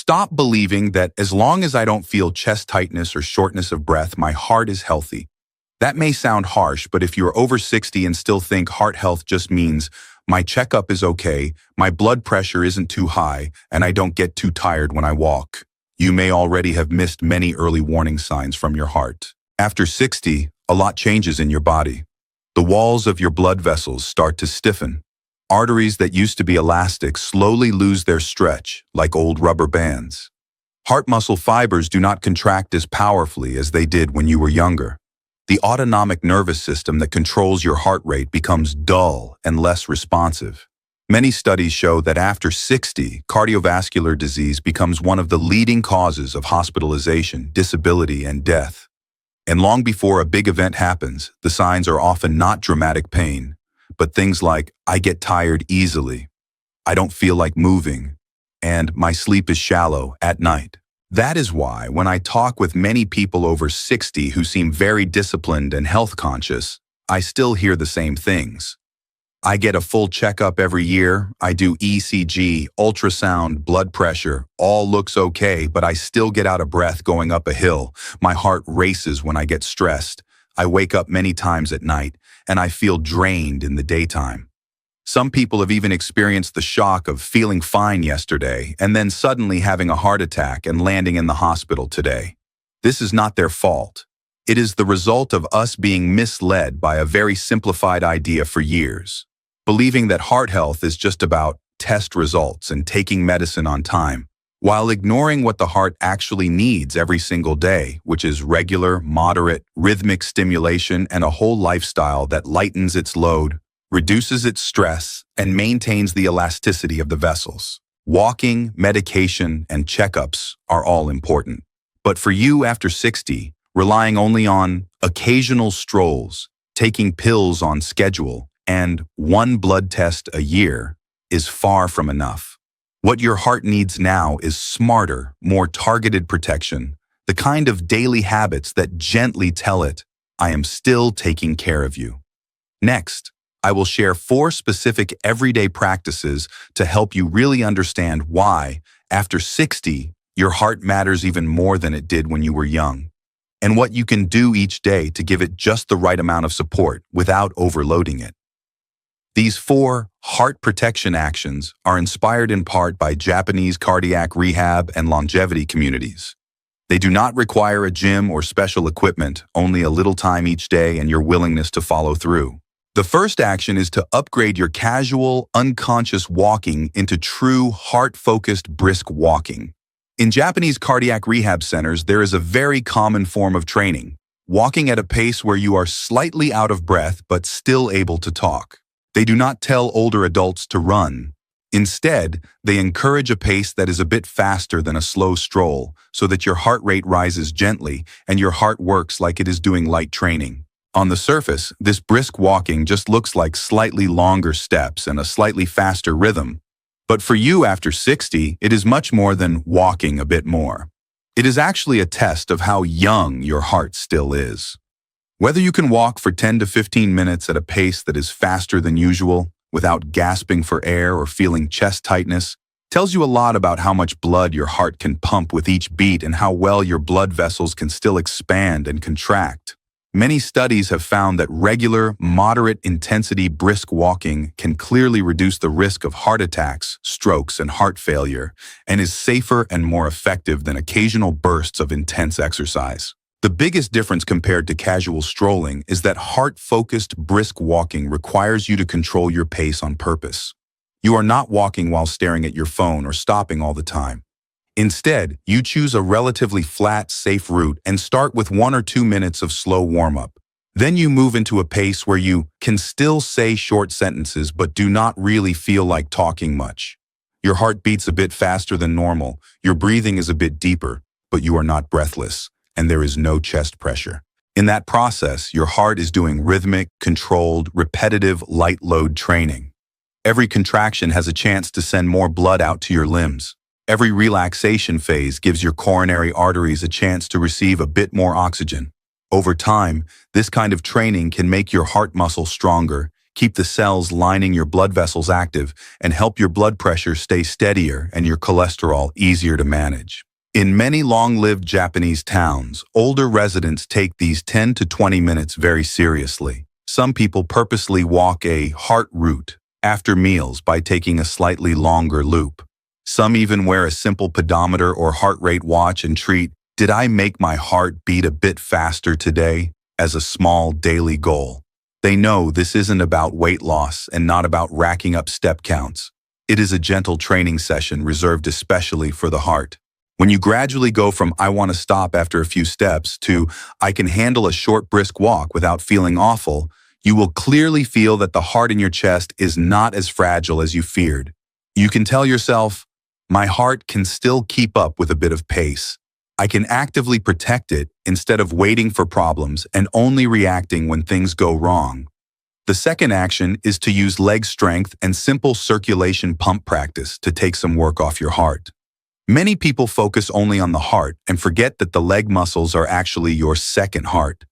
Stop believing that as long as I don't feel chest tightness or shortness of breath, my heart is healthy. That may sound harsh, but if you're over 60 and still think heart health just means my checkup is okay, my blood pressure isn't too high, and I don't get too tired when I walk, you may already have missed many early warning signs from your heart. After 60, a lot changes in your body. The walls of your blood vessels start to stiffen. Arteries that used to be elastic slowly lose their stretch, like old rubber bands. Heart muscle fibers do not contract as powerfully as they did when you were younger. The autonomic nervous system that controls your heart rate becomes dull and less responsive. Many studies show that after 60, cardiovascular disease becomes one of the leading causes of hospitalization, disability, and death. And long before a big event happens, the signs are often not dramatic pain, but things like, I get tired easily, I don't feel like moving, and my sleep is shallow at night. That is why when I talk with many people over 60 who seem very disciplined and health conscious, I still hear the same things. I get a full checkup every year, I do ECG, ultrasound, blood pressure, all looks okay, but I still get out of breath going up a hill. My heart races when I get stressed. I wake up many times at night, and I feel drained in the daytime. Some people have even experienced the shock of feeling fine yesterday and then suddenly having a heart attack and landing in the hospital today. This is not their fault. It is the result of us being misled by a very simplified idea for years, believing that heart health is just about test results and taking medicine on time, while ignoring what the heart actually needs every single day, which is regular, moderate, rhythmic stimulation and a whole lifestyle that lightens its load, reduces its stress, and maintains the elasticity of the vessels. Walking, medication, and checkups are all important. But for you after 60, relying only on occasional strolls, taking pills on schedule, and one blood test a year is far from enough. What your heart needs now is smarter, more targeted protection, the kind of daily habits that gently tell it, I am still taking care of you. Next, I will share 4 specific everyday practices to help you really understand why, after 60, your heart matters even more than it did when you were young, and what you can do each day to give it just the right amount of support without overloading it. These 4 heart protection actions are inspired in part by Japanese cardiac rehab and longevity communities. They do not require a gym or special equipment, only a little time each day and your willingness to follow through. The first action is to upgrade your casual, unconscious walking into true, heart-focused, brisk walking. In Japanese cardiac rehab centers, there is a very common form of training, walking at a pace where you are slightly out of breath but still able to talk. They do not tell older adults to run. Instead, they encourage a pace that is a bit faster than a slow stroll, so that your heart rate rises gently and your heart works like it is doing light training. On the surface, this brisk walking just looks like slightly longer steps and a slightly faster rhythm. But for you after 60, it is much more than walking a bit more. It is actually a test of how young your heart still is. Whether you can walk for 10 to 15 minutes at a pace that is faster than usual, without gasping for air or feeling chest tightness, tells you a lot about how much blood your heart can pump with each beat and how well your blood vessels can still expand and contract. Many studies have found that regular, moderate-intensity brisk walking can clearly reduce the risk of heart attacks, strokes, and heart failure, and is safer and more effective than occasional bursts of intense exercise. The biggest difference compared to casual strolling is that heart-focused brisk walking requires you to control your pace on purpose. You are not walking while staring at your phone or stopping all the time. Instead, you choose a relatively flat, safe route and start with 1 or 2 minutes of slow warm-up. Then you move into a pace where you can still say short sentences but do not really feel like talking much. Your heart beats a bit faster than normal, your breathing is a bit deeper, but you are not breathless, and there is no chest pressure. In that process, your heart is doing rhythmic, controlled, repetitive, light load training. Every contraction has a chance to send more blood out to your limbs. Every relaxation phase gives your coronary arteries a chance to receive a bit more oxygen. Over time, this kind of training can make your heart muscle stronger, keep the cells lining your blood vessels active, and help your blood pressure stay steadier and your cholesterol easier to manage. In many long-lived Japanese towns, older residents take these 10 to 20 minutes very seriously. Some people purposely walk a heart route after meals by taking a slightly longer loop. Some even wear a simple pedometer or heart rate watch and treat, "Did I make my heart beat a bit faster today?" as a small daily goal. They know this isn't about weight loss and not about racking up step counts. It is a gentle training session reserved especially for the heart. When you gradually go from "I want to stop after a few steps" to "I can handle a short brisk walk without feeling awful," you will clearly feel that the heart in your chest is not as fragile as you feared. You can tell yourself, "My heart can still keep up with a bit of pace. I can actively protect it instead of waiting for problems and only reacting when things go wrong." The second action is to use leg strength and simple circulation pump practice to take some work off your heart. Many people focus only on the heart and forget that the leg muscles are actually your second heart.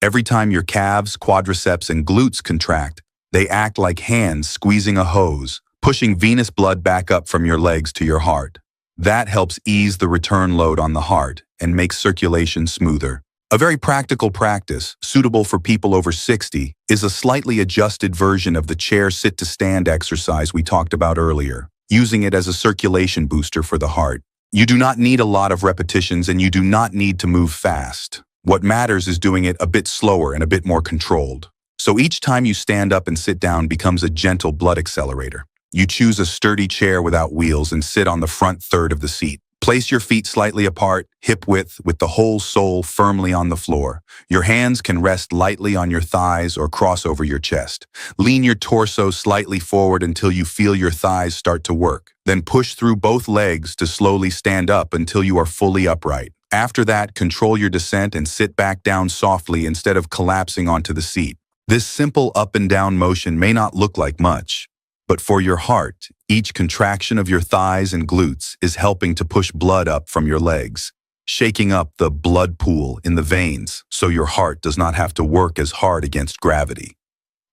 Every time your calves, quadriceps, and glutes contract, they act like hands squeezing a hose, pushing venous blood back up from your legs to your heart. That helps ease the return load on the heart and makes circulation smoother. A very practical practice, suitable for people over 60, is a slightly adjusted version of the chair sit-to-stand exercise we talked about earlier, using it as a circulation booster for the heart. You do not need a lot of repetitions and you do not need to move fast. What matters is doing it a bit slower and a bit more controlled. So each time you stand up and sit down becomes a gentle blood accelerator. You choose a sturdy chair without wheels and sit on the front third of the seat. Place your feet slightly apart, hip width, with the whole sole firmly on the floor. Your hands can rest lightly on your thighs or cross over your chest. Lean your torso slightly forward until you feel your thighs start to work. Then push through both legs to slowly stand up until you are fully upright. After that, control your descent and sit back down softly instead of collapsing onto the seat. This simple up and down motion may not look like much, but for your heart, each contraction of your thighs and glutes is helping to push blood up from your legs, shaking up the blood pool in the veins so your heart does not have to work as hard against gravity.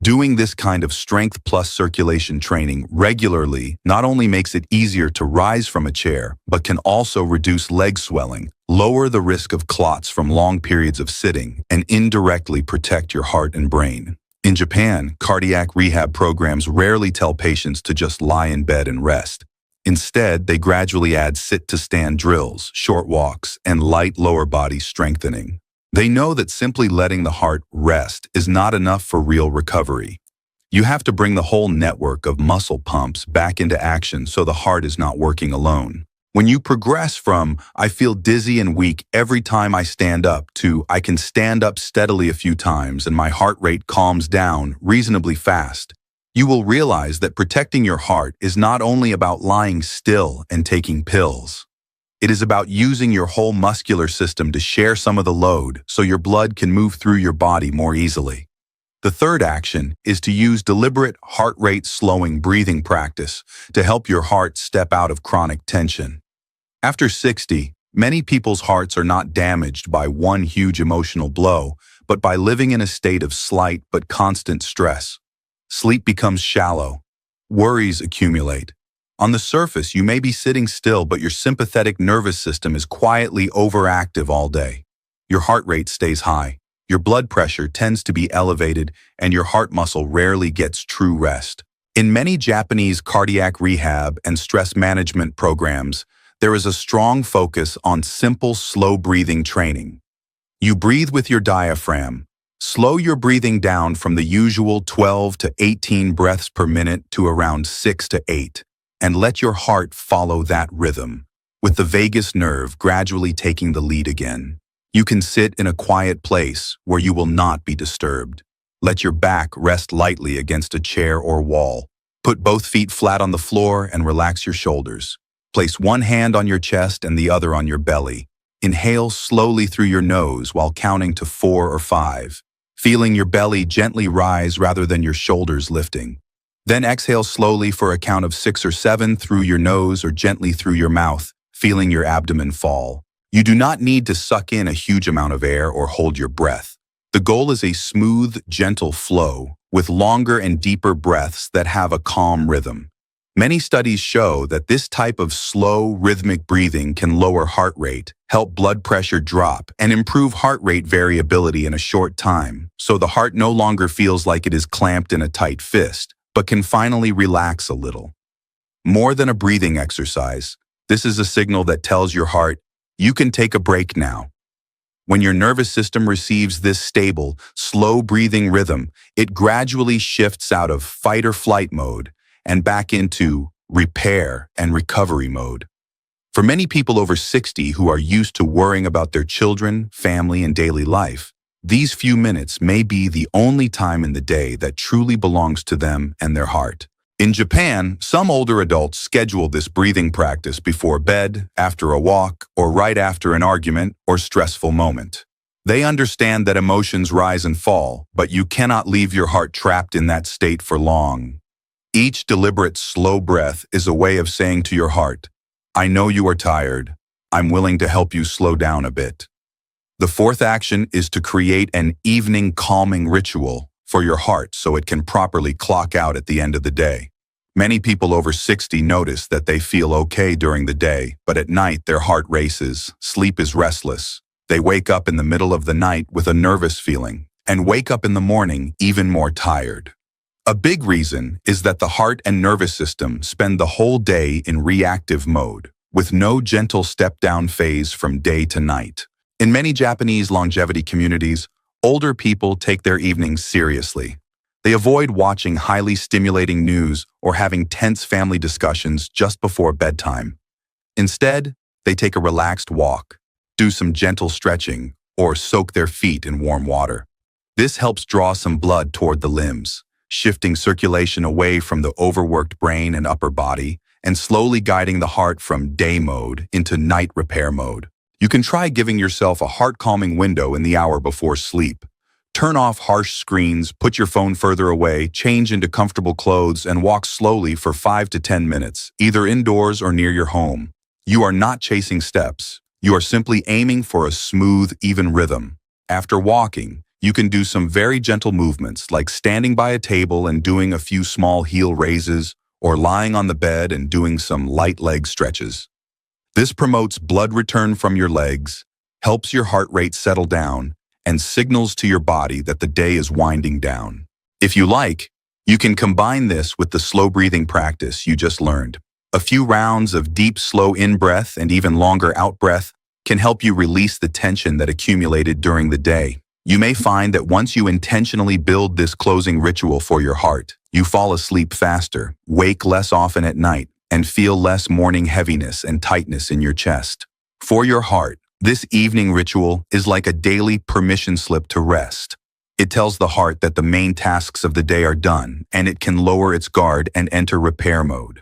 Doing this kind of strength plus circulation training regularly not only makes it easier to rise from a chair, but can also reduce leg swelling, lower the risk of clots from long periods of sitting, and indirectly protect your heart and brain. In Japan, cardiac rehab programs rarely tell patients to just lie in bed and rest. Instead, they gradually add sit-to-stand drills, short walks, and light lower body strengthening. They know that simply letting the heart rest is not enough for real recovery. You have to bring the whole network of muscle pumps back into action so the heart is not working alone. When you progress from "I feel dizzy and weak every time I stand up" to "I can stand up steadily a few times and my heart rate calms down reasonably fast," you will realize that protecting your heart is not only about lying still and taking pills. It is about using your whole muscular system to share some of the load so your blood can move through your body more easily. The third action is to use deliberate heart rate slowing breathing practice to help your heart step out of chronic tension. After 60, many people's hearts are not damaged by one huge emotional blow, but by living in a state of slight but constant stress. Sleep becomes shallow. Worries accumulate. On the surface, you may be sitting still, but your sympathetic nervous system is quietly overactive all day. Your heart rate stays high. Your blood pressure tends to be elevated, and your heart muscle rarely gets true rest. In many Japanese cardiac rehab and stress management programs, there is a strong focus on simple, slow breathing training. You breathe with your diaphragm. Slow your breathing down from the usual 12 to 18 breaths per minute to around 6 to 8, and let your heart follow that rhythm, with the vagus nerve gradually taking the lead again. You can sit in a quiet place where you will not be disturbed. Let your back rest lightly against a chair or wall. Put both feet flat on the floor and relax your shoulders. Place one hand on your chest and the other on your belly. Inhale slowly through your nose while counting to 4 or 5, feeling your belly gently rise rather than your shoulders lifting. Then exhale slowly for a count of 6 or 7 through your nose or gently through your mouth, feeling your abdomen fall. You do not need to suck in a huge amount of air or hold your breath. The goal is a smooth, gentle flow with longer and deeper breaths that have a calm rhythm. Many studies show that this type of slow, rhythmic breathing can lower heart rate, help blood pressure drop, and improve heart rate variability in a short time, so the heart no longer feels like it is clamped in a tight fist, but can finally relax a little. More than a breathing exercise, this is a signal that tells your heart, you can take a break now. When your nervous system receives this stable, slow breathing rhythm, it gradually shifts out of fight or flight mode and back into repair and recovery mode. For many people over 60 who are used to worrying about their children, family, and daily life, these few minutes may be the only time in the day that truly belongs to them and their heart. In Japan, some older adults schedule this breathing practice before bed, after a walk, or right after an argument or stressful moment. They understand that emotions rise and fall, but you cannot leave your heart trapped in that state for long. Each deliberate, slow breath is a way of saying to your heart, I know you are tired. I'm willing to help you slow down a bit. The fourth action is to create an evening calming ritual for your heart so it can properly clock out at the end of the day. Many people over 60 notice that they feel okay during the day, but at night their heart races, sleep is restless. They wake up in the middle of the night with a nervous feeling and wake up in the morning even more tired. A big reason is that the heart and nervous system spend the whole day in reactive mode, with no gentle step-down phase from day to night. In many Japanese longevity communities, older people take their evenings seriously. They avoid watching highly stimulating news or having tense family discussions just before bedtime. Instead, they take a relaxed walk, do some gentle stretching, or soak their feet in warm water. This helps draw some blood toward the limbs, shifting circulation away from the overworked brain and upper body, and slowly guiding the heart from day mode into night repair mode. You can try giving yourself a heart-calming window in the hour before sleep. Turn off harsh screens, put your phone further away, change into comfortable clothes, and walk slowly for 5 to 10 minutes, either indoors or near your home. You are not chasing steps. You are simply aiming for a smooth, even rhythm. After walking, you can do some very gentle movements like standing by a table and doing a few small heel raises, or lying on the bed and doing some light leg stretches. This promotes blood return from your legs, helps your heart rate settle down, and signals to your body that the day is winding down. If you like, you can combine this with the slow breathing practice you just learned. A few rounds of deep, slow in-breath and even longer out-breath can help you release the tension that accumulated during the day. You may find that once you intentionally build this closing ritual for your heart, you fall asleep faster, wake less often at night, and feel less morning heaviness and tightness in your chest. For your heart, this evening ritual is like a daily permission slip to rest. It tells the heart that the main tasks of the day are done, and it can lower its guard and enter repair mode.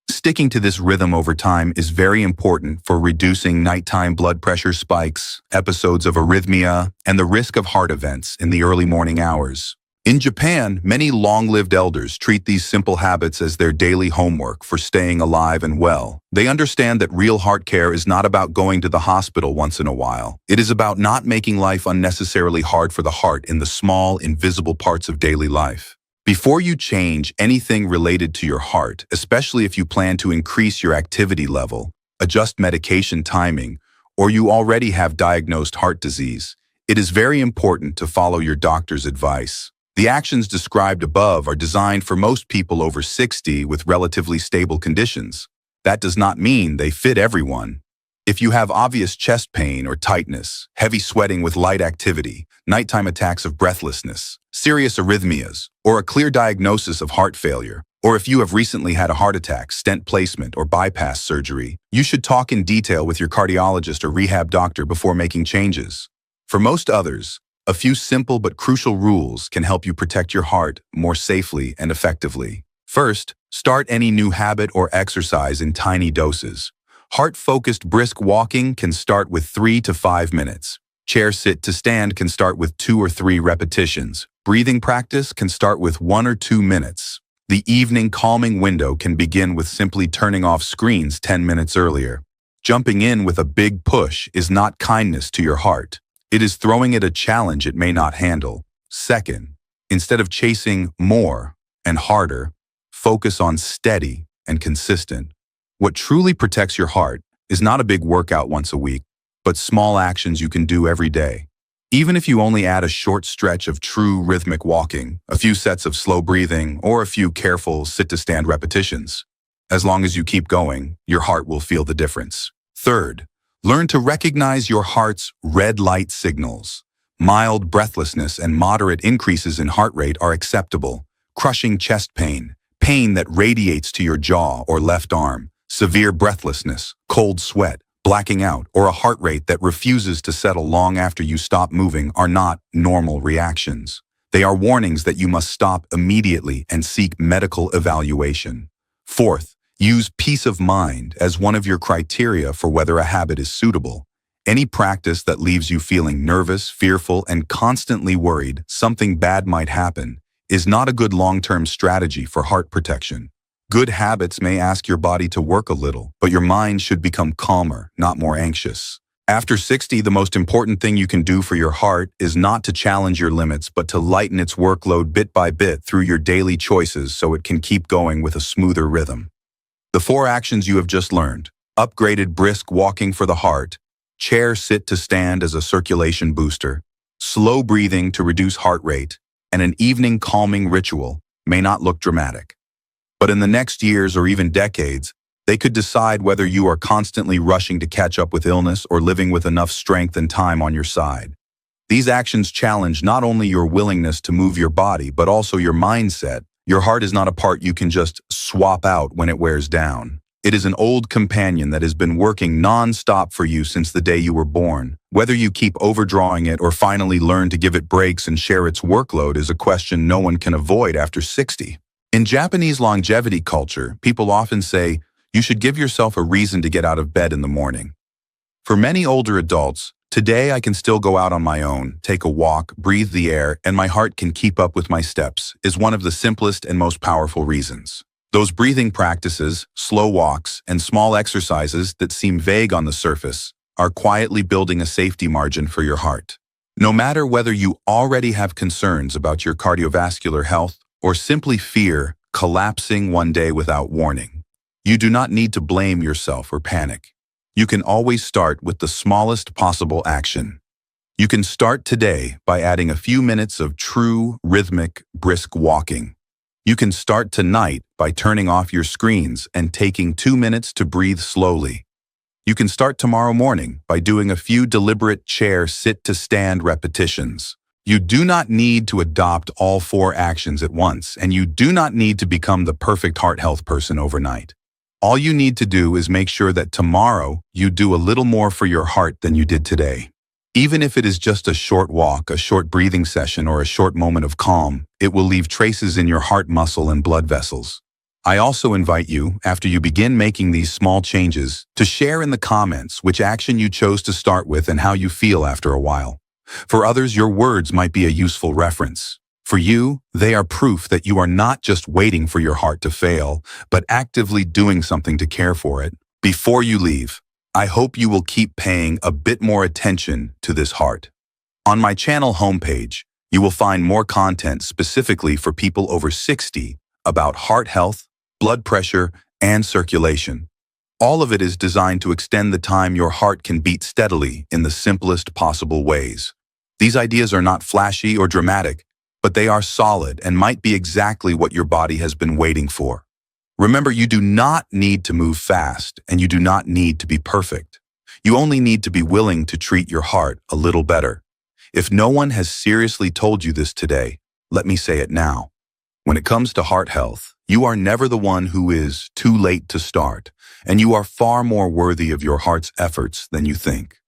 Sticking to this rhythm over time is very important for reducing nighttime blood pressure spikes, episodes of arrhythmia, and the risk of heart events in the early morning hours. In Japan, many long-lived elders treat these simple habits as their daily homework for staying alive and well. They understand that real heart care is not about going to the hospital once in a while. It is about not making life unnecessarily hard for the heart in the small, invisible parts of daily life. Before you change anything related to your heart, especially if you plan to increase your activity level, adjust medication timing, or you already have diagnosed heart disease, it is very important to follow your doctor's advice. The actions described above are designed for most people over 60 with relatively stable conditions. That does not mean they fit everyone. If you have obvious chest pain or tightness, heavy sweating with light activity, nighttime attacks of breathlessness, serious arrhythmias, or a clear diagnosis of heart failure, or if you have recently had a heart attack, stent placement, or bypass surgery, you should talk in detail with your cardiologist or rehab doctor before making changes. For most others, a few simple but crucial rules can help you protect your heart more safely and effectively. First, start any new habit or exercise in tiny doses. Heart-focused brisk walking can start with 3 to 5 minutes. Chair sit to stand can start with 2 or 3 repetitions. Breathing practice can start with 1 or 2 minutes. The evening calming window can begin with simply turning off screens 10 minutes earlier. Jumping in with a big push is not kindness to your heart. It is throwing it a challenge it may not handle. Second, instead of chasing more and harder, focus on steady and consistent. What truly protects your heart is not a big workout once a week, but small actions you can do every day. Even if you only add a short stretch of true rhythmic walking, a few sets of slow breathing, or a few careful sit-to-stand repetitions, as long as you keep going, your heart will feel the difference. Third, learn to recognize your heart's red light signals. Mild breathlessness and moderate increases in heart rate are acceptable. Crushing chest pain, pain that radiates to your jaw or left arm, severe breathlessness, cold sweat, blacking out, or a heart rate that refuses to settle long after you stop moving are not normal reactions. They are warnings that you must stop immediately and seek medical evaluation. Fourth, use peace of mind as one of your criteria for whether a habit is suitable. Any practice that leaves you feeling nervous, fearful, and constantly worried something bad might happen is not a good long-term strategy for heart protection. Good habits may ask your body to work a little, but your mind should become calmer, not more anxious. After 60, the most important thing you can do for your heart is not to challenge your limits, but to lighten its workload bit by bit through your daily choices so it can keep going with a smoother rhythm. The 4 actions you have just learned: upgraded brisk walking for the heart, chair sit to stand as a circulation booster, slow breathing to reduce heart rate, and an evening calming ritual may not look dramatic. But in the next years or even decades, they could decide whether you are constantly rushing to catch up with illness or living with enough strength and time on your side. These actions challenge not only your willingness to move your body, but also your mindset. Your heart is not a part you can just swap out when it wears down. It is an old companion that has been working non-stop for you since the day you were born. Whether you keep overdrawing it or finally learn to give it breaks and share its workload is a question no one can avoid after 60. In Japanese longevity culture, people often say, you should give yourself a reason to get out of bed in the morning. For many older adults, today I can still go out on my own, take a walk, breathe the air, and my heart can keep up with my steps, is one of the simplest and most powerful reasons. Those breathing practices, slow walks, and small exercises that seem vague on the surface are quietly building a safety margin for your heart. No matter whether you already have concerns about your cardiovascular health or simply fear collapsing one day without warning, you do not need to blame yourself or panic. You can always start with the smallest possible action. You can start today by adding a few minutes of true, rhythmic, brisk walking. You can start tonight by turning off your screens and taking 2 minutes to breathe slowly. You can start tomorrow morning by doing a few deliberate chair sit-to-stand repetitions. You do not need to adopt all 4 actions at once, and you do not need to become the perfect heart health person overnight. All you need to do is make sure that tomorrow you do a little more for your heart than you did today. Even if it is just a short walk, a short breathing session, or a short moment of calm, it will leave traces in your heart muscle and blood vessels. I also invite you, after you begin making these small changes, to share in the comments which action you chose to start with and how you feel after a while. For others, your words might be a useful reference. For you, they are proof that you are not just waiting for your heart to fail, but actively doing something to care for it. Before you leave, I hope you will keep paying a bit more attention to this heart. On my channel homepage, you will find more content specifically for people over 60 about heart health, blood pressure, and circulation. All of it is designed to extend the time your heart can beat steadily in the simplest possible ways. These ideas are not flashy or dramatic, but they are solid and might be exactly what your body has been waiting for. Remember, you do not need to move fast, and you do not need to be perfect. You only need to be willing to treat your heart a little better. If no one has seriously told you this today, let me say it now. When it comes to heart health, you are never the one who is too late to start, and you are far more worthy of your heart's efforts than you think.